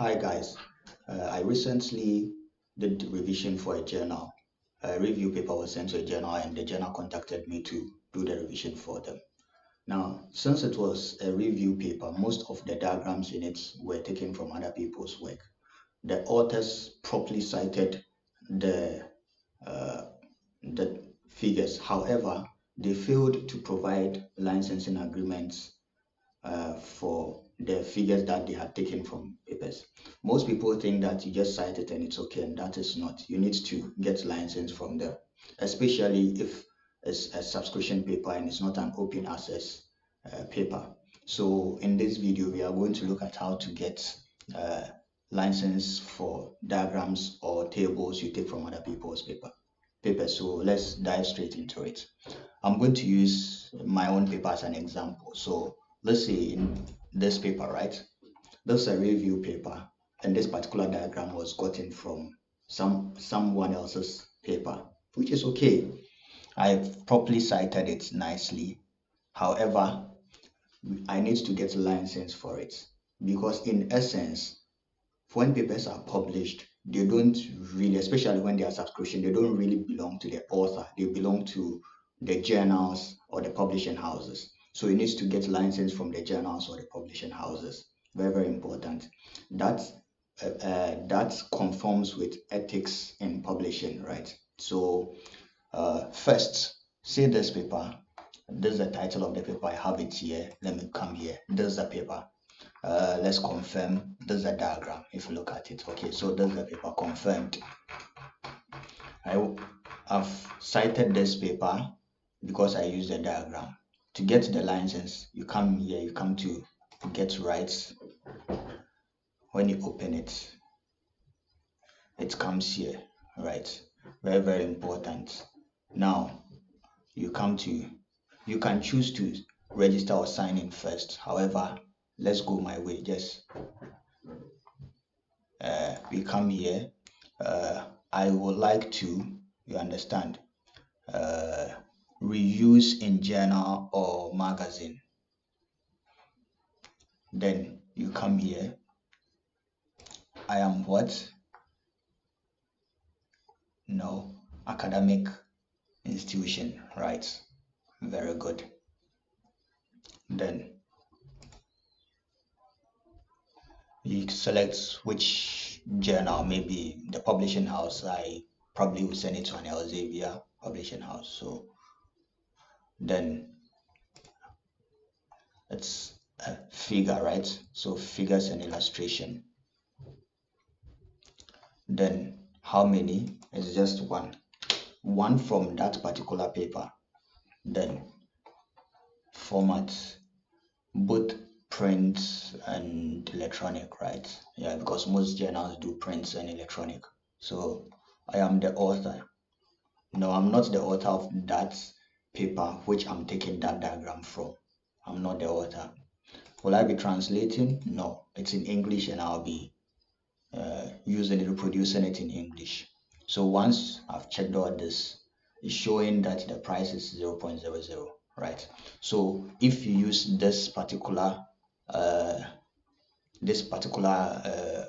Hi guys, I recently did revision for a journal. A review paper was sent to a journal and the journal contacted me to do the revision for them. Now, since it was a review paper, most of the diagrams in it were taken from other people's work. The authors properly cited the, uh, the figures. However, they failed to provide licensing agreements for the figures that they had taken from papers. Most people think that you just cite it and it's okay, and that is not. You need to get license from them, especially if it's a subscription paper and it's not an open access paper. So in this video, we are going to look at how to get uh, license for diagrams or tables you take from other people's papers. So let's dive straight into it. I'm going to use my own paper as an example. So let's say in this paper, right? This is a review paper, and this particular diagram was gotten from someone else's paper, which is okay. I've properly cited it nicely. However, I need to get a license for it because in essence, when papers are published, they don't really, especially when they are subscription, they don't really belong to the author. They belong to the journals or the publishing houses. So you need to get license from the journals or the publishing houses. Very, very important. That that conforms with ethics in publishing, right? So first, say this paper. This is the title of the paper. I have it here. Let me come here. This is the paper. Let's confirm. This is a diagram. If you look at it, okay. So this is the paper confirmed. I've cited this paper because I used the diagram. To get the license, you come here. You come to get rights. When you open it, it comes here, right? Very, very important. Now you come to. You can choose to register or sign in first. However, let's go my way. Just we come here. I would like to, you understand, reuse in journal or magazine. Then you come here. I am what? No, academic institution, right? Very good. Then you select which journal, maybe the publishing house. I probably will send it to an Elsevier publishing house. So then it's a figure, right? So figures and illustration. Then how many? It's just one from that particular paper. Then format, both print and electronic, right? Yeah, because most journals do prints and electronic. So I am the author. No, I'm not the author of that paper which I'm taking that diagram from. I'm not the author. Will I be translating? No, it's in English and I'll be using it, reproducing it in English. So once I've checked all this, it's showing that the price is 0.00, right? So if you use this particular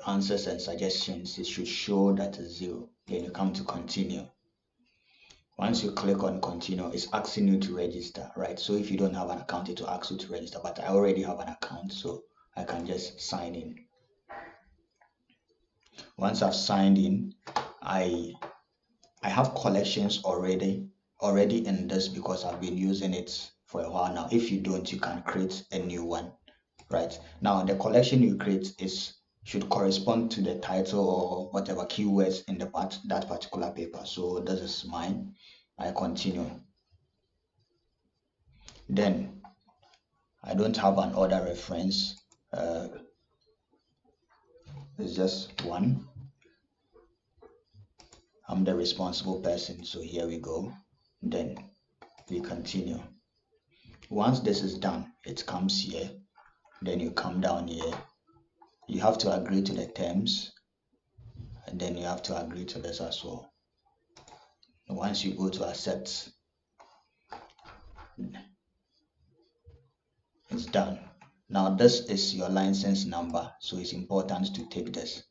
answers and suggestions, it should show that it's 0. Then you come to continue. Once you click on continue, it's asking you to register, right? So if you don't have an account, it will ask you to register, but I already have an account, so I can just sign in. Once I've signed in, I have collections already in this because I've been using it for a while now. If you don't, you can create a new one, right? Now the collection you create should correspond to the title or whatever keywords in that particular paper. So this is mine. I continue. Then I don't have an order reference. It's just one. I'm the responsible person, so here we go. Then we continue. Once this is done, it comes here. Then you come down here. You have to agree to the terms, and then you have to agree to this as well. Once you go to accept, it's done. Now this is your license number, so it's important to take this.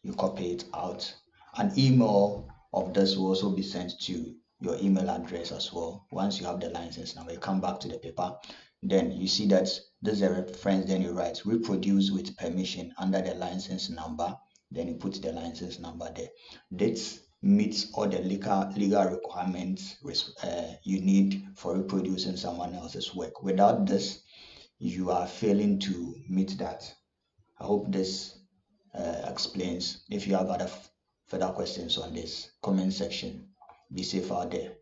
You copy it out. An email of this will also be sent to your email address as well. Once you have the license number, you come back to the paper, then you see that this is a reference, then you write reproduce with permission under the license number, then you put the license number there. This meets all the legal requirements you need for reproducing someone else's work. Without this, you are failing to meet that. I hope this explains. If you have other further questions on this, comment section. Be safe out there.